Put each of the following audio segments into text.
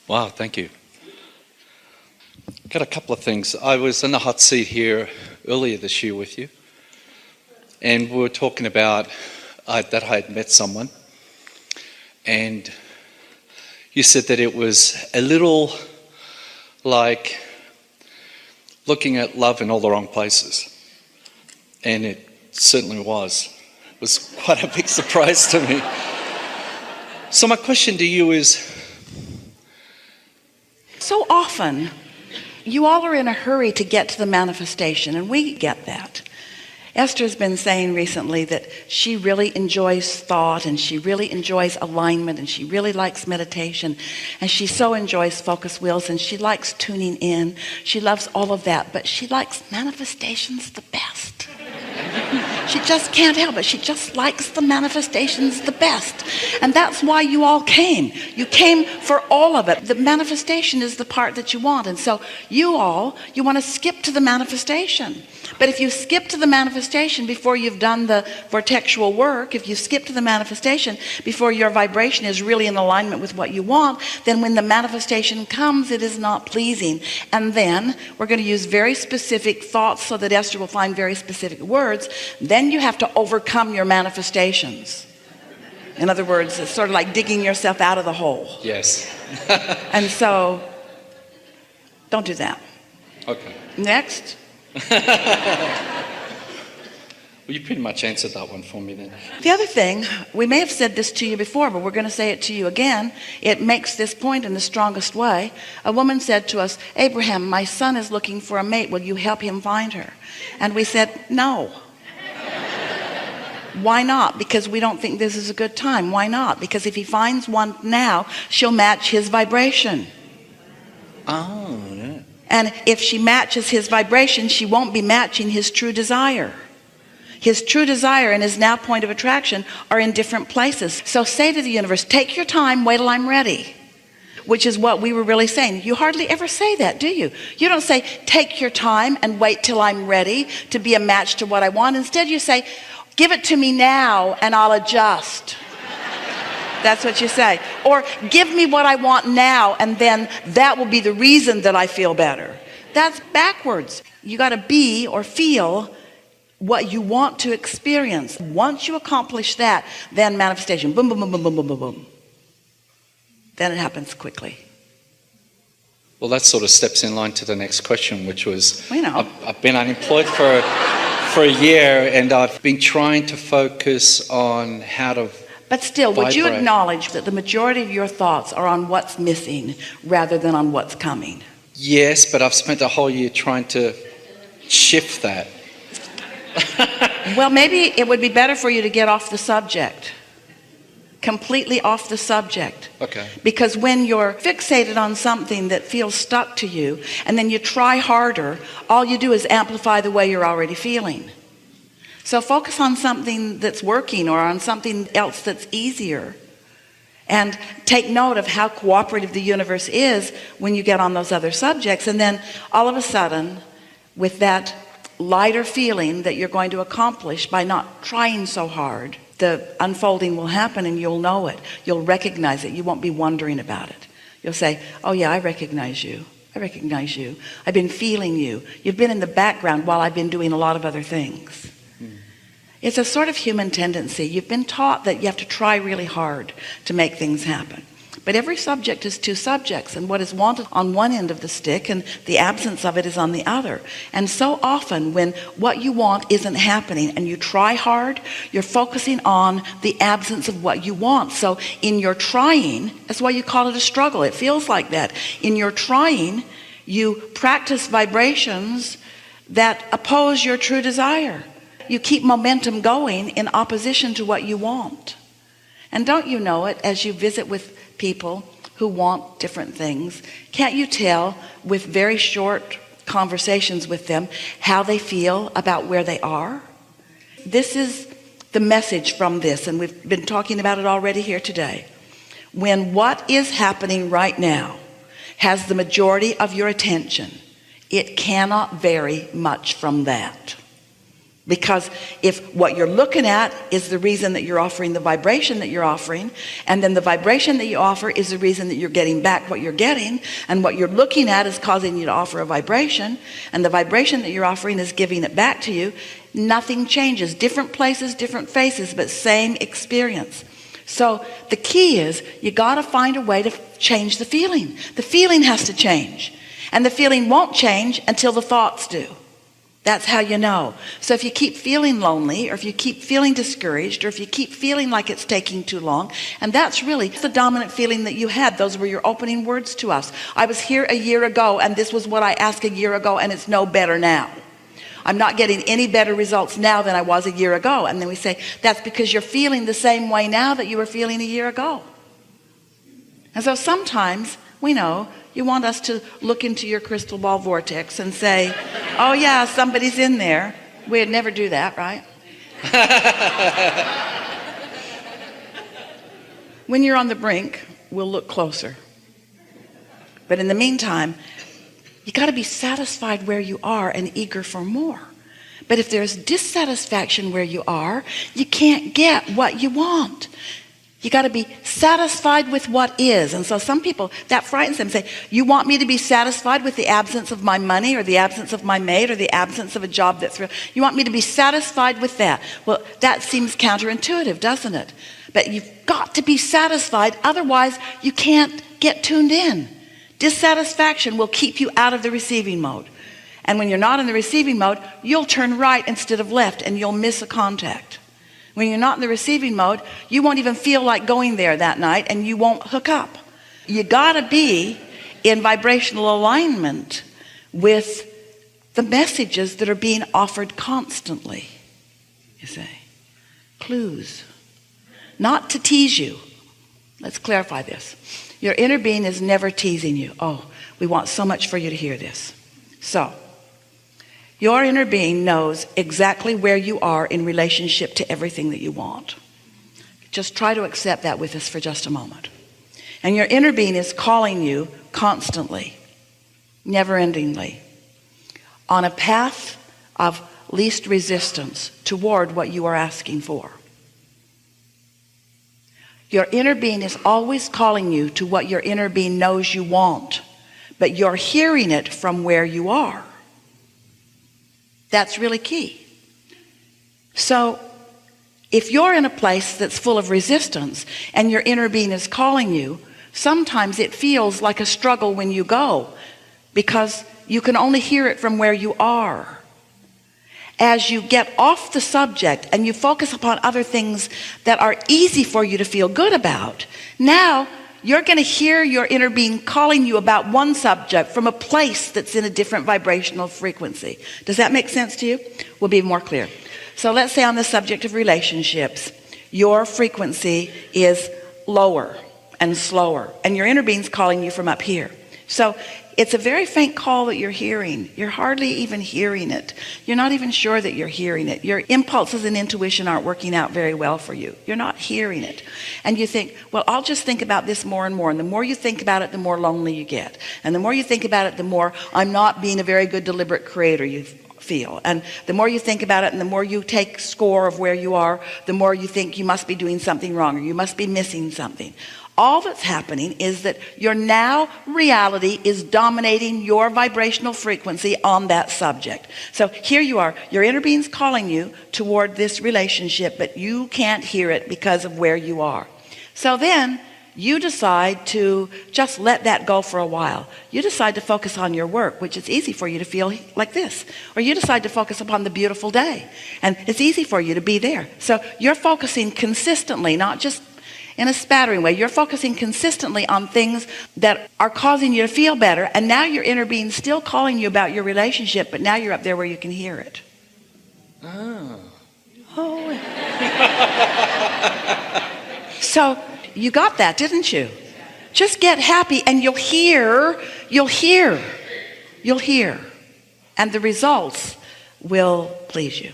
Wow, thank you. Got a couple of things. I was in the hot seat here earlier this year with you, and we were talking about that I had met someone, and you said that it was a little like looking at love in all the wrong places, and it certainly was. It was quite a big surprise to me. So my question to you is, So often, you all are in a hurry to get to the manifestation, and we get that. Esther's been saying recently that she really enjoys thought, and she really enjoys alignment, and she really likes meditation, and she so enjoys focus wheels, and she likes tuning in. She loves all of that, but she likes manifestations the best. She just can't help it. She just likes the manifestations the best. And that's why you all came. You came for all of it. The manifestation is the part that you want. And so you want to skip to the manifestation. But if you skip to the manifestation before you've done the vortexual work, if you skip to the manifestation before your vibration is really in alignment with what you want, then when the manifestation comes, it is not pleasing. And then we're going to use very specific thoughts so that Esther will find very specific words. Then you have to overcome your manifestations. In other words, it's sort of like digging yourself out of the hole. yes. And so, don't do that. Okay. Next. Well, you pretty much answered that one for me then. The other thing, we may have said this to you before, but we're going to say it to you again. It makes this point in the strongest way. A woman said to us, Abraham, my son is looking for a mate. Will you help him find her? And we said, no. Why not? Because we don't think this is a good time. Why not? Because if he finds one now, she'll match his vibration. Oh, yeah. And if she matches his vibration, she won't be matching his true desire. His true desire and his now point of attraction are in different places. So say to the universe, take your time, wait till I'm ready. Which is what we were really saying. You hardly ever say that, do you? You don't say, take your time and wait till I'm ready to be a match to what I want. Instead you say, give it to me now and I'll adjust. That's what you say. Or give me what I want now, and then that will be the reason that I feel better. That's backwards. You got to be or feel what you want to experience. Once you accomplish that, then manifestation. Boom, boom, boom, boom, boom, boom, boom, boom. Then it happens quickly. Well, that sort of steps in line to the next question, which was, I've been unemployed for a year, and I've been trying to focus on how to But still, would you vibrate. acknowledge that the majority of your thoughts are on what's missing rather than on what's coming? Yes, but I've spent a whole year trying to shift that. Well, maybe it would be better for you to get off the subject. Completely off the subject. Okay. Because when you're fixated on something that feels stuck to you, and then you try harder, all you do is amplify the way you're already feeling. So focus on something that's working or on something else that's easier. And take note of how cooperative the universe is when you get on those other subjects. And then all of a sudden, with that lighter feeling that you're going to accomplish by not trying so hard, the unfolding will happen and you'll know it. You'll recognize it. You won't be wondering about it. You'll say, oh yeah, I recognize you. I recognize you. I've been feeling you. You've been in the background while I've been doing a lot of other things. It's a sort of human tendency. You've been taught that you have to try really hard to make things happen. But every subject is two subjects, and what is wanted on one end of the stick and the absence of it is on the other. And so often when what you want isn't happening and you try hard, you're focusing on the absence of what you want. So in your trying, that's why you call it a struggle. It feels like that. In your trying, you practice vibrations that oppose your true desire. You keep momentum going in opposition to what you want. And don't you know it, as you visit with people who want different things, can't you tell with very short conversations with them how they feel about where they are? This is the message from this, and we've been talking about it already here today. When what is happening right now has the majority of your attention, it cannot vary much from that. Because if what you're looking at is the reason that you're offering the vibration that you're offering, and then the vibration that you offer is the reason that you're getting back what you're getting, and what you're looking at is causing you to offer a vibration, and the vibration that you're offering is giving it back to you, nothing changes. Different places, different faces, but same experience. So the key is you got to find a way to change the feeling. The feeling has to change, and the feeling won't change until the thoughts do. That's how you know. So if you keep feeling lonely, or if you keep feeling discouraged, or if you keep feeling like it's taking too long, and that's really the dominant feeling that you had. Those were your opening words to us. I was here a year ago, and this was what I asked a year ago, and it's no better now. I'm not getting any better results now than I was a year ago. And then we say, that's because you're feeling the same way now that you were feeling a year ago. And so sometimes we know you want us to look into your crystal ball vortex and say, oh yeah, somebody's in there. We'd never do that, right? When you're on the brink, we'll look closer. But in the meantime, you got to be satisfied where you are and eager for more. But if there's dissatisfaction where you are, you can't get what you want. You got to be satisfied with what is. And so some people, that frightens them. Say, you want me to be satisfied with the absence of my money, or the absence of my mate, or the absence of a job that thrills? You want me to be satisfied with that? Well, that seems counterintuitive, doesn't it? But you've got to be satisfied. Otherwise, you can't get tuned in. Dissatisfaction will keep you out of the receiving mode. And when you're not in the receiving mode, you'll turn right instead of left, and you'll miss a contact. When you're not in the receiving mode, you won't even feel like going there that night, and you won't hook up. You gotta be in vibrational alignment with the messages that are being offered constantly. You say, clues, not to tease you. Let's clarify this. Your inner being is never teasing you. Oh, we want so much for you to hear this. So, your inner being knows exactly where you are in relationship to everything that you want. Just try to accept that with us for just a moment. And your inner being is calling you constantly, never-endingly, on a path of least resistance toward what you are asking for. Your inner being is always calling you to what your inner being knows you want, but you're hearing it from where you are. That's really key. So if you're in a place that's full of resistance and your inner being is calling you, sometimes it feels like a struggle when you go, because you can only hear it from where you are. As you get off the subject and you focus upon other things that are easy for you to feel good about, now you're going to hear your inner being calling you about one subject from a place that's in a different vibrational frequency. Does that make sense to you? We'll be more clear. So let's say on the subject of relationships, your frequency is lower and slower, and your inner being's calling you from up here. So it's a very faint call that you're hearing. You're hardly even hearing it. You're not even sure that you're hearing it. Your impulses and intuition aren't working out very well for you. You're not hearing it. And you think, well, I'll just think about this more and more. And the more you think about it, the more lonely you get. And the more you think about it, the more I'm not being a very good deliberate creator you feel. And the more you think about it, and the more you take score of where you are, the more you think you must be doing something wrong, or you must be missing something. All that's happening is that your now reality is dominating your vibrational frequency on that subject. So here you are, your inner being's calling you toward this relationship, but you can't hear it because of where you are. So then you decide to just let that go for a while. You decide to focus on your work, which is easy for you to feel like this. Or you decide to focus upon the beautiful day, and it's easy for you to be there. So you're focusing consistently, not just in a spattering way. You're focusing consistently on things that are causing you to feel better, and now your inner being's still calling you about your relationship, but now you're up there where you can hear it. Oh. So you got that, didn't you? Just get happy, and you'll hear, and the results will please you.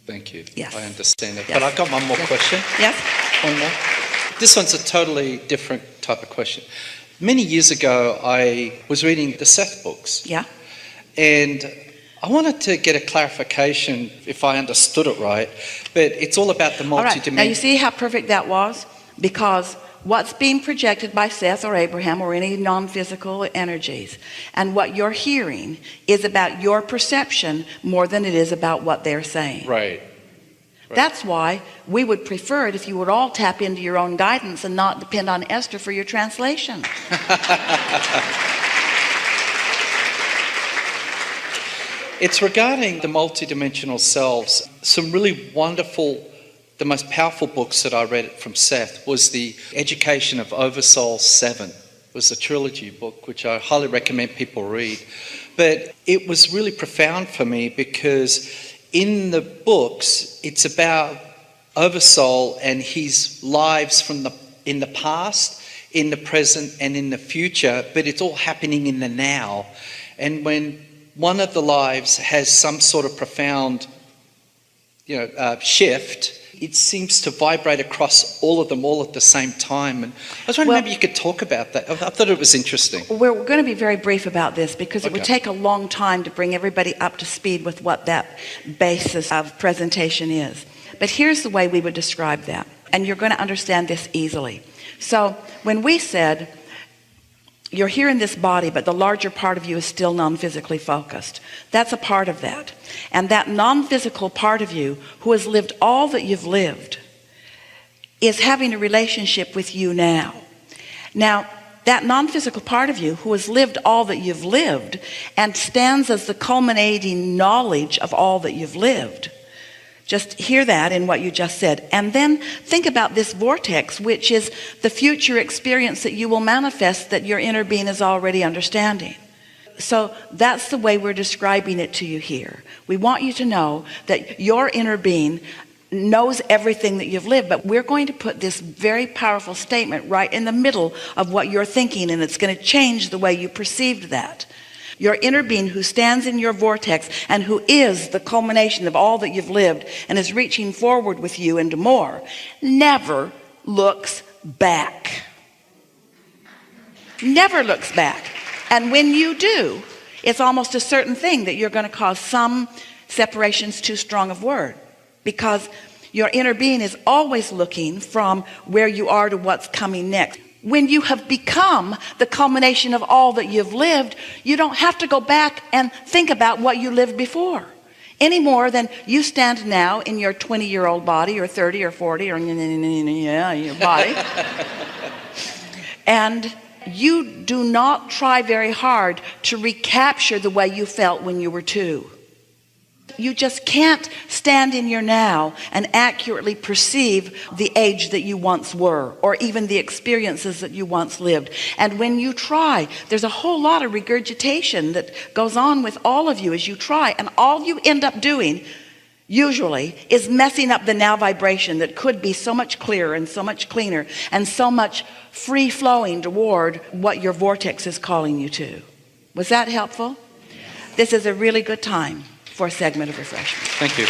Thank you. Yes. I understand that. Yes. But I've got one more question. Yes? One more. This one's a totally different type of question. Many years ago, I was reading the Seth books. Yeah. And I wanted to get a clarification if I understood it right, but it's all about the All right. multidimensional. Now you see how perfect that was? Because what's being projected by Seth or Abraham or any non-physical energies, and what you're hearing is about your perception more than it is about what they're saying. Right. That's why we would prefer it if you would all tap into your own guidance and not depend on Esther for your translation. It's regarding the multidimensional selves. Some really wonderful, the most powerful books that I read from Seth was the Education of Oversoul 7. It was a trilogy book, which I highly recommend people read. But it was really profound for me because in the books, it's about Oversoul and his lives in the past, in the present, and in the future, but it's all happening in the now. And when one of the lives has some sort of profound, shift, it seems to vibrate across all of them all at the same time. And I was wondering maybe you could talk about that. I thought it was interesting. We're going to be very brief about this because it Okay. would take a long time to bring everybody up to speed with what that basis of presentation is. But here's the way we would describe that, and you're going to understand this easily. So when we said, you're here in this body, but the larger part of you is still non-physically focused. That's a part of that. And that non-physical part of you who has lived all that you've lived is having a relationship with you now. Now, that non-physical part of you who has lived all that you've lived and stands as the culminating knowledge of all that you've lived. Just hear that in what you just said. And then think about this vortex, which is the future experience that you will manifest that your inner being is already understanding. So that's the way we're describing it to you here. We want you to know that your inner being knows everything that you've lived, but we're going to put this very powerful statement right in the middle of what you're thinking, and it's going to change the way you perceived that. Your inner being who stands in your vortex and who is the culmination of all that you've lived and is reaching forward with you into more, never looks back. Never looks back. And when you do, it's almost a certain thing that you're going to cause some separation's too strong of word, because your inner being is always looking from where you are to what's coming next. When you have become the culmination of all that you've lived, you don't have to go back and think about what you lived before any more than you stand now in your 20-year-old body or 30 or 40 or your body. And you do not try very hard to recapture the way you felt when you were 2. You just can't stand in your now and accurately perceive the age that you once were, or even the experiences that you once lived. And when you try, there's a whole lot of regurgitation that goes on with all of you as you try, and all you end up doing usually is messing up the now vibration that could be so much clearer and so much cleaner and so much free flowing toward what your vortex is calling you to. Was that helpful? This is a really good time for a segment of refreshment. Thank you.